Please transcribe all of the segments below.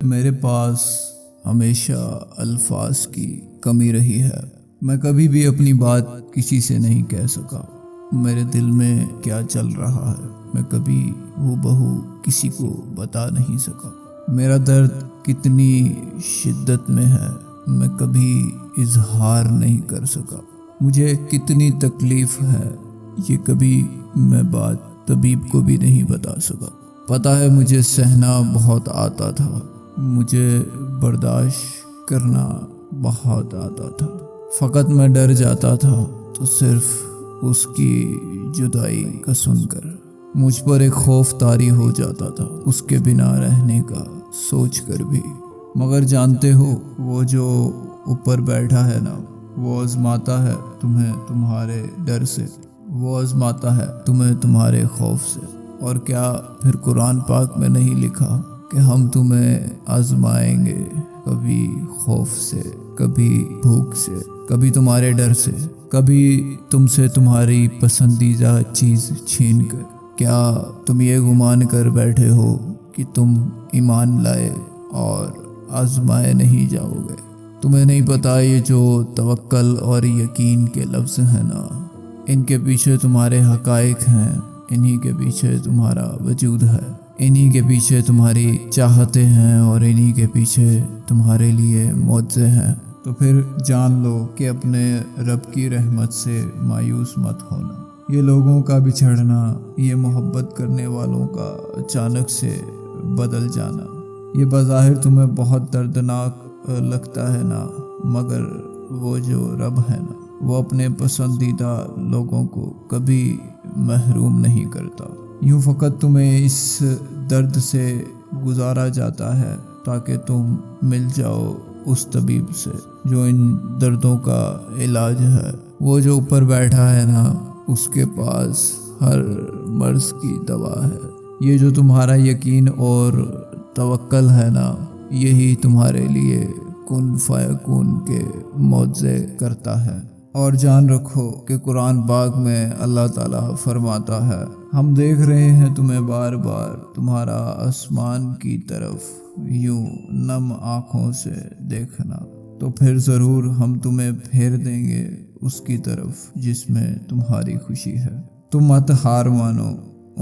میرے پاس ہمیشہ الفاظ کی کمی رہی ہے۔ میں کبھی بھی اپنی بات کسی سے نہیں کہہ سکا۔ میرے دل میں کیا چل رہا ہے میں کبھی ہو بہو کسی کو بتا نہیں سکا۔ میرا درد کتنی شدت میں ہے میں کبھی اظہار نہیں کر سکا۔ مجھے کتنی تکلیف ہے یہ کبھی میں بات طبیب کو بھی نہیں بتا سکا۔ پتہ ہے مجھے سہنا بہت آتا تھا، مجھے برداشت کرنا بہت آتا تھا، فقط میں ڈر جاتا تھا تو صرف اس کی جدائی کا سن کر مجھ پر ایک خوف طاری ہو جاتا تھا، اس کے بنا رہنے کا سوچ کر بھی۔ مگر جانتے ہو وہ جو اوپر بیٹھا ہے نا، وہ آزماتا ہے تمہیں تمہارے ڈر سے، وہ آزماتا ہے تمہیں تمہارے خوف سے۔ اور کیا پھر قرآن پاک میں نہیں لکھا کہ ہم تمہیں آزمائیں گے، کبھی خوف سے، کبھی بھوک سے، کبھی تمہارے ڈر سے، کبھی تم سے تمہاری پسندیدہ چیز چھین کر۔ کیا تم یہ گمان کر بیٹھے ہو کہ تم ایمان لائے اور آزمائے نہیں جاؤ گے؟ تمہیں نہیں پتا یہ جو توکل اور یقین کے لفظ ہیں نا، ان کے پیچھے تمہارے حقائق ہیں، انہی کے پیچھے تمہارا وجود ہے، انہی کے پیچھے تمہاری چاہتے ہیں اور انہی کے پیچھے تمہارے لیے معجزے ہیں۔ تو پھر جان لو کہ اپنے رب کی رحمت سے مایوس مت ہونا۔ یہ لوگوں کا بچھڑنا، یہ محبت کرنے والوں کا اچانک سے بدل جانا، یہ بظاہر تمہیں بہت دردناک لگتا ہے نا، مگر وہ جو رب ہے نا، وہ اپنے پسندیدہ لوگوں کو کبھی محروم نہیں کرتا۔ یوں فقط تمہیں اس درد سے گزارا جاتا ہے تاکہ تم مل جاؤ اس طبیب سے جو ان دردوں کا علاج ہے۔ وہ جو اوپر بیٹھا ہے نا، اس کے پاس ہر مرض کی دوا ہے۔ یہ جو تمہارا یقین اور توکل ہے نا، یہی تمہارے لیے کن فیکون کے معجزے کرتا ہے۔ اور جان رکھو کہ قرآن پاک میں اللہ تعالیٰ فرماتا ہے، ہم دیکھ رہے ہیں تمہیں بار بار، تمہارا آسمان کی طرف یوں نم آنکھوں سے دیکھنا، تو پھر ضرور ہم تمہیں پھیر دیں گے اس کی طرف جس میں تمہاری خوشی ہے۔ تم مت ہار مانو،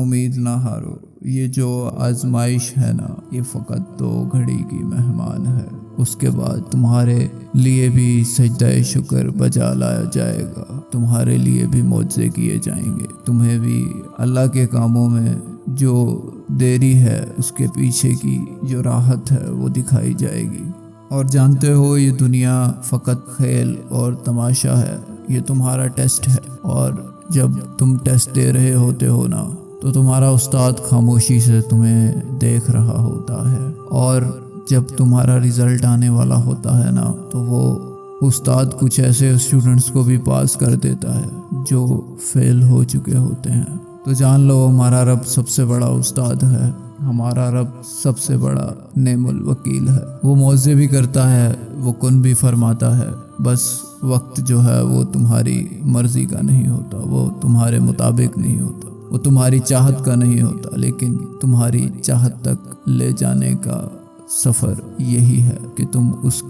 امید نہ ہارو۔ یہ جو آزمائش ہے نا، یہ فقط 2 گھڑی کی مہمان ہے، اس کے بعد تمہارے لیے بھی سجدہ شکر بجا لایا جائے گا، تمہارے لیے بھی معجزے کیے جائیں گے، تمہیں بھی اللہ کے کاموں میں جو دیری ہے اس کے پیچھے کی جو راحت ہے وہ دکھائی جائے گی۔ اور جانتے ہو یہ دنیا فقط کھیل اور تماشا ہے، یہ تمہارا ٹیسٹ ہے، اور جب تم ٹیسٹ دے رہے ہوتے ہو نا، تو تمہارا استاد خاموشی سے تمہیں دیکھ رہا ہوتا ہے، اور جب تمہارا رزلٹ آنے والا ہوتا ہے نا، تو وہ استاد کچھ ایسے اسٹوڈنٹس کو بھی پاس کر دیتا ہے جو فیل ہو چکے ہوتے ہیں۔ تو جان لو ہمارا رب سب سے بڑا استاد ہے، ہمارا رب سب سے بڑا نعم الوکیل ہے۔ وہ معجزے بھی کرتا ہے، وہ کن بھی فرماتا ہے، بس وقت جو ہے وہ تمہاری مرضی کا نہیں ہوتا، وہ تمہارے مطابق نہیں ہوتا، وہ تمہاری چاہت کا نہیں ہوتا، لیکن تمہاری چاہت تک لے جانے کا سفر یہی ہے کہ تم اس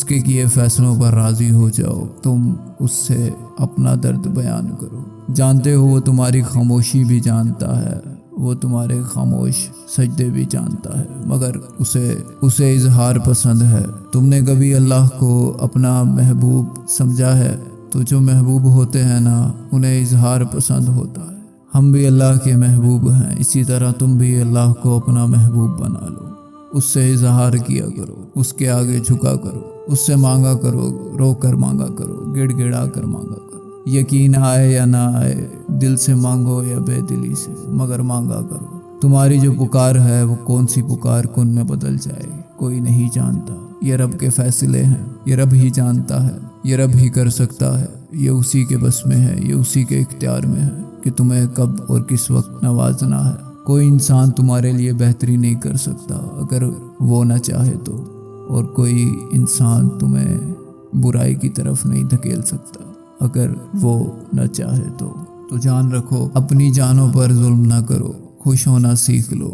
کے کیے فیصلوں پر راضی ہو جاؤ، تم اس سے اپنا درد بیان کرو۔ جانتے ہو وہ تمہاری خاموشی بھی جانتا ہے، وہ تمہارے خاموش سجدے بھی جانتا ہے، مگر اسے اظہار پسند ہے۔ تم نے کبھی اللہ کو اپنا محبوب سمجھا ہے؟ تو جو محبوب ہوتے ہیں نا، انہیں اظہار پسند ہوتا ہے۔ ہم بھی اللہ کے محبوب ہیں، اسی طرح تم بھی اللہ کو اپنا محبوب بنا لو، اس سے اظہار کیا کرو، اس کے آگے جھکا کرو، اس سے مانگا کرو، رو کر مانگا کرو، گڑ گڑا کر مانگا کرو۔ یقین آئے یا نہ آئے، دل سے مانگو یا بے دلی سے، مگر مانگا کرو۔ تمہاری جو پکار ہے وہ کون سی پکار کن میں بدل جائے کوئی نہیں جانتا۔ یہ رب کے فیصلے ہیں، یہ رب ہی جانتا ہے، یہ رب ہی کر سکتا ہے، یہ اسی کے بس میں ہے، یہ اسی کے اختیار میں ہے کہ تمہیں کب اور کس وقت نوازنا ہے۔ کوئی انسان تمہارے لیے بہتری نہیں کر سکتا اگر وہ نہ چاہے تو، اور کوئی انسان تمہیں برائی کی طرف نہیں دھکیل سکتا اگر وہ نہ چاہے تو۔ جان رکھو اپنی جانوں پر ظلم نہ کرو، خوش ہونا سیکھ لو،